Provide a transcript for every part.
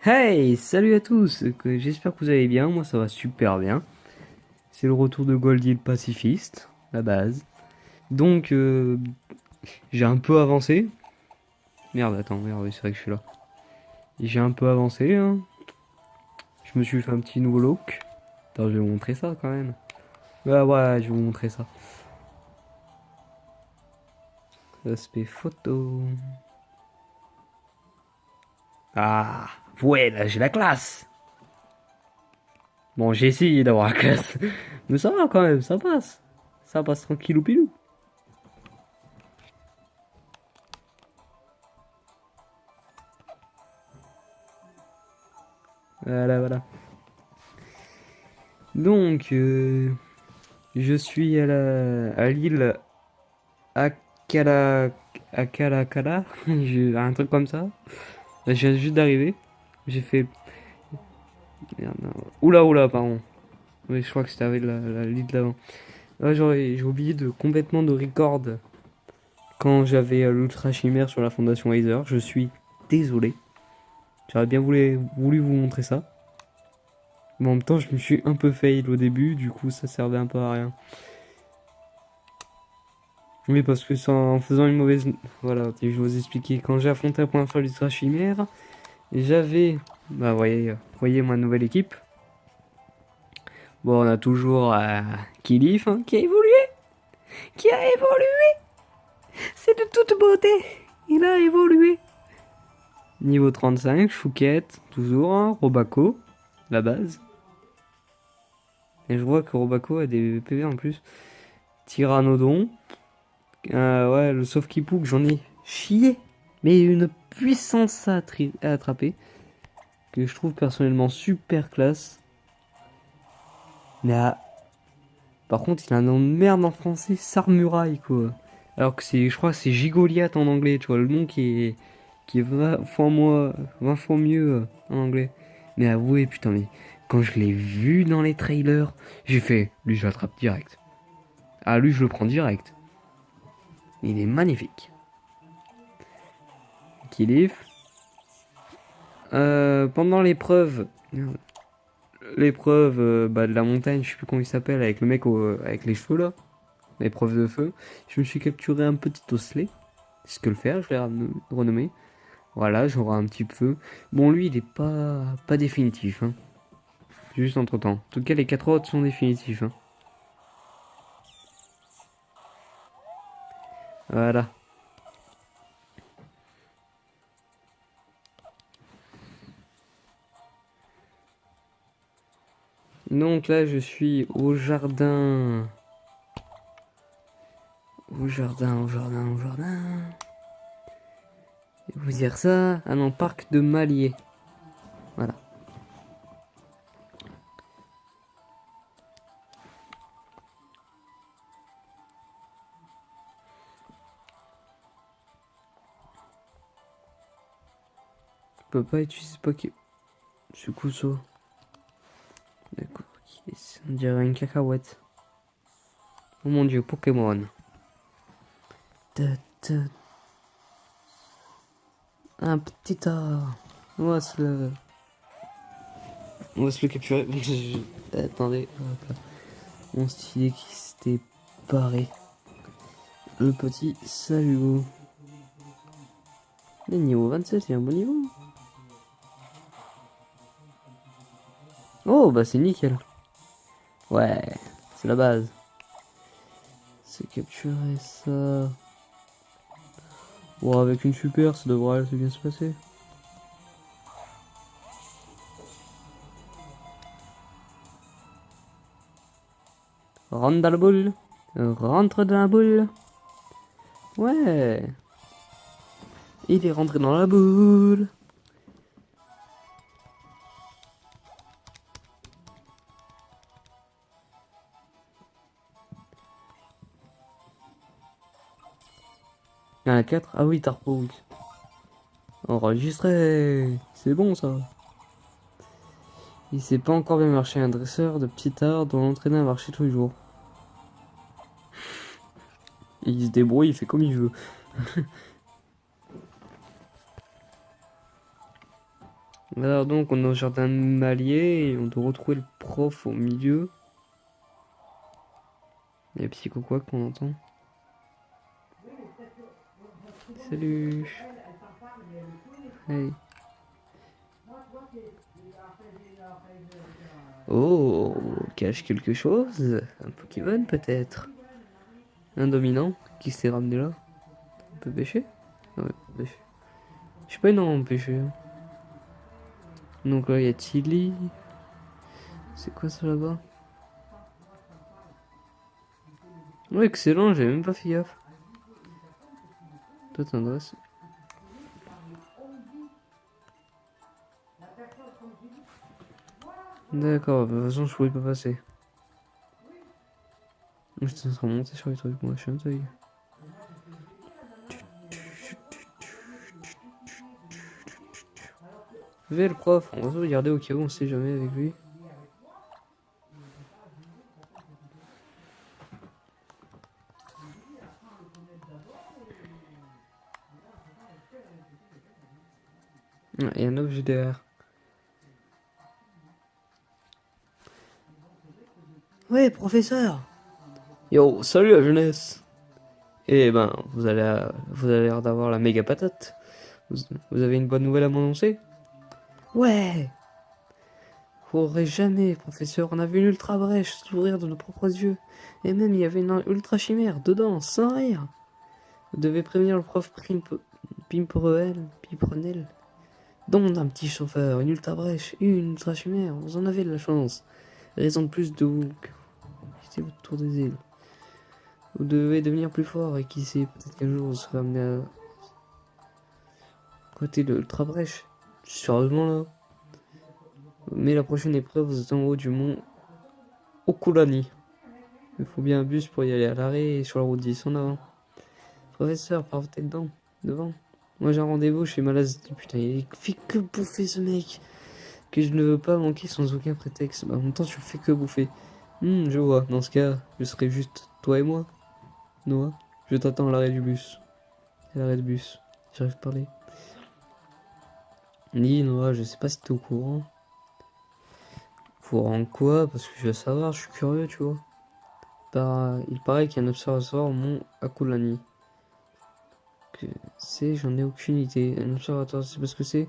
Hey, salut à tous, j'espère que vous allez bien, moi ça va super bien. C'est le retour de Goldie le pacifiste, la base. Donc, j'ai un peu avancé. Merde, attends, merde, oui, c'est vrai que je suis là. J'ai un peu avancé, hein. Je me suis fait un petit nouveau look. Attends, je vais vous montrer ça quand même. Ouais, ouais, je vais vous montrer ça. Aspect photo. Ah, ouais, là j'ai la classe. Bon, j'ai essayé d'avoir la classe. Mais ça va quand même, ça passe. Ça passe tranquillou pilou. Voilà, voilà. Donc, je suis à l'île Akala, Akalakala, un truc comme ça. Là, je viens juste d'arriver. J'ai fait. Merde, non. Oula, oula, pardon. Oui, je crois que c'était avec l'île d'avant. Là, j'ai oublié de complètement de record quand j'avais l'Ultra Chimère sur la fondation Aether. Je suis désolé. J'aurais bien voulu vous montrer ça. Mais en même temps, je me suis un peu fail au début, du coup, ça servait un peu à rien. Oui, parce que en faisant une mauvaise. Voilà, je vais vous expliquer. Quand j'ai affronté la première fois l'Ultra Chimère, j'avais. Bah, voyez ma nouvelle équipe. Bon, on a toujours Kilif hein, qui a évolué. Qui a évolué. C'est de toute beauté. Il a évolué. Niveau 35, Chouquette, toujours. Hein, Robako, la base. Et je vois que Robako a des PV en plus. Tyrannodon. Ouais, le sauf qui que j'en ai chié. Mais une puissance à attraper. Que je trouve personnellement super classe. Mais par contre, il a un nom de merde en français, Sarmuraille quoi. Alors que je crois que c'est Gigoliath en anglais, tu vois, le nom qui est 20 fois mieux en anglais. Mais avouez, putain, mais quand je l'ai vu dans les trailers, j'ai fait, lui je l'attrape direct. Ah, lui je le prends direct. Il est magnifique. Killif. Pendant l'épreuve de la montagne, je sais plus comment il s'appelle, avec le mec avec les cheveux là, l'épreuve de feu, je me suis capturé un petit osselet. C'est ce que le faire, je l'ai renommé. Voilà, j'aurai un petit peu. Bon, lui, il est pas définitif. Hein. Juste entre temps. En tout cas, les 4 autres sont définitifs. Hein. Voilà. Donc là, je suis au jardin. Au jardin, au jardin, au jardin. Je vais vous dire ça. Ah non, parc de Malier. Voilà. Je peux pas utiliser Poké. C'est cool ça. D'accord. On dirait une cacahuète. Oh mon dieu, Pokémon. Ta, ta. Un petit art. On va se le. On va se le capturer. Attendez. Hop là. Mon stylet qui s'était barré. Le petit salut. Le niveau 27, c'est un bon niveau. Oh, bah c'est nickel. Ouais, c'est la base. C'est capturer ça. Bon, avec une super, ça devrait assez bien se passer. Rentre dans la boule. Rentre dans la boule. Ouais. Il est rentré dans la boule. Il y en a 4. Ah oui, Tarpo, oui. Enregistré. C'est bon ça. Il sait pas encore bien marcher un dresseur de petit art dont l'entraîner à marcher tous les jours. Et il se débrouille, il fait comme il veut. Alors donc, on est au jardin animalier et on doit retrouver le prof au milieu. Il y a Psycho quoi qu'on entend. Salut. Hey. Oh, cache quelque chose. Un Pokémon peut-être. Un dominant qui s'est ramené là. On peut pêcher? Ouais, on peut pêcher. Je sais pas, non, on peut pêcher. Donc là, il y a Tilly. C'est quoi ça là-bas? Ouais, excellent, j'avais même pas fait gaffe. Toi, t'intéresses. D'accord, de toute façon, je pouvais pas passer. Je te serais monté sur les trucs, moi, je suis un œil. Le prof, on va se regarder au cas où on sait jamais avec lui. Ah, il y a un objet derrière. Ouais, professeur. Yo, salut la jeunesse. Eh ben, vous avez l'air d'avoir la méga patate. Vous avez une bonne nouvelle à m'annoncer? Ouais. Faudrait jamais, professeur. On a vu une ultra brèche s'ouvrir de nos propres yeux. Et même, il y avait une ultra chimère dedans, sans rire. Vous devez prévenir le prof Pimprenel. Donc, un petit chauffeur, une ultra brèche, une ultra chimère. Vous en avez de la chance. Raison de plus de vous. Quittez votre tour des îles. Vous devez devenir plus fort et qui sait, peut-être qu'un jour vous serez amené à côté de l'ultra brèche. Sérieusement là. Mais la prochaine épreuve, vous êtes en haut du mont Okulani. Il faut bien un bus pour y aller à l'arrêt et sur la route 10 en avant. Professeur, par votre tête devant. Moi j'ai un rendez-vous chez Malazzi. Putain, il fait que bouffer ce mec. Que je ne veux pas manquer sans aucun prétexte. Bah, en même temps, tu fais que bouffer. Je vois. Dans ce cas, je serai juste toi et moi. Noah, je t'attends à l'arrêt du bus. À l'arrêt de bus. J'arrive à parler. Ni Noah, je sais pas si t'es au courant. Courant quoi? Parce que je veux savoir, je suis curieux, tu vois. Il paraît qu'il y a un observatoire au mont Akulani. J'en ai aucune idée. Un observatoire, c'est parce que c'est.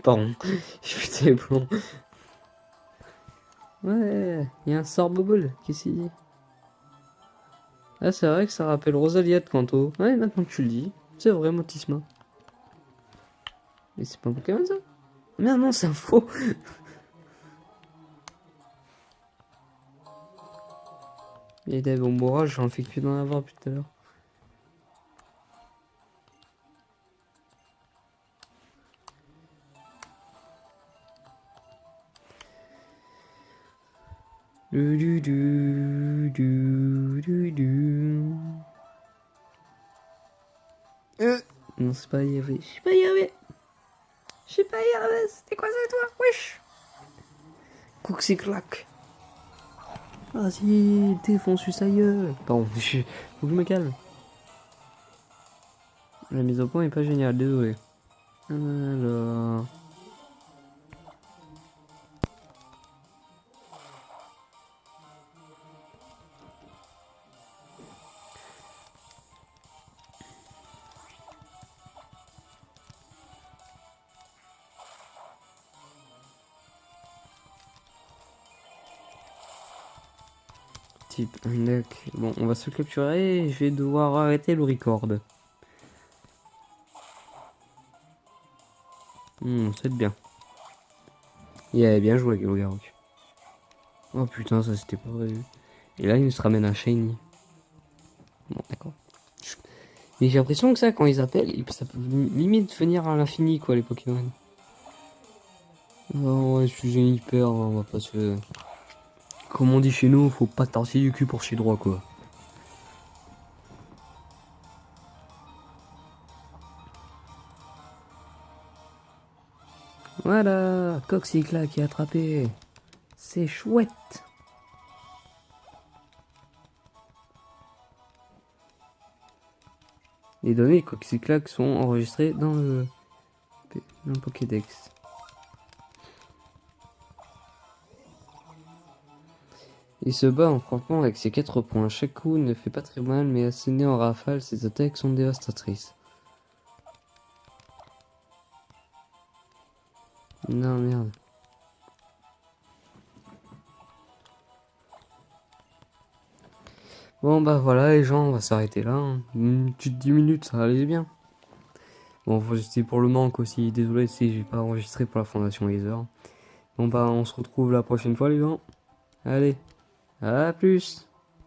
Pardon, putain, les plombs. Ouais, il y a un Sorbobble, qu'est-ce qu'il dit? Ah, c'est vrai que ça rappelle Rosalia de Kanto. Ouais, maintenant que tu le dis, c'est vrai, Motisma. Mais c'est pas un Pokémon ça? Mais non, c'est un faux. Et des bons bourrages, j'en fais que d'en avoir depuis tout à l'heure. Non, c'est pas y arriver. Je suis pas y arriver. Je suis pas y arriver. C'était quoi ça, toi? Wesh. Couxiclac. Vas-y, défonce sa gueule. Pardon, faut que je me calme. La mise au point est pas géniale, désolé. Alors. Type un deck. Bon, on va se capturer et je vais devoir arrêter le record. C'est bien. Yeah, bien joué, Garok. Oh putain, ça c'était pas prévu. Et là, il nous se ramène un shiny. Bon, d'accord. Mais j'ai l'impression que ça, quand ils appellent, ça peut limite venir à l'infini, quoi, les Pokémon. Oh, ouais, je suis un hyper, hein, on va pas se. Comme on dit chez nous, faut pas tortiller du cul pour chez droit, quoi. Voilà, Coxicla qui est attrapé. C'est chouette. Les données Coxyclac sont enregistrées dans le Pokédex. Il se bat en frappant avec ses 4 points. Chaque coup ne fait pas très mal, mais asséné en rafale, ses attaques sont dévastatrices. Non, merde. Bon, bah voilà, les gens, on va s'arrêter là. Hein. Une petite 10 minutes, ça allait bien. Bon, c'était pour le manque aussi. Désolé si j'ai pas enregistré pour la Fondation Laser. Bon, bah, on se retrouve la prochaine fois, les gens. Allez, à plus!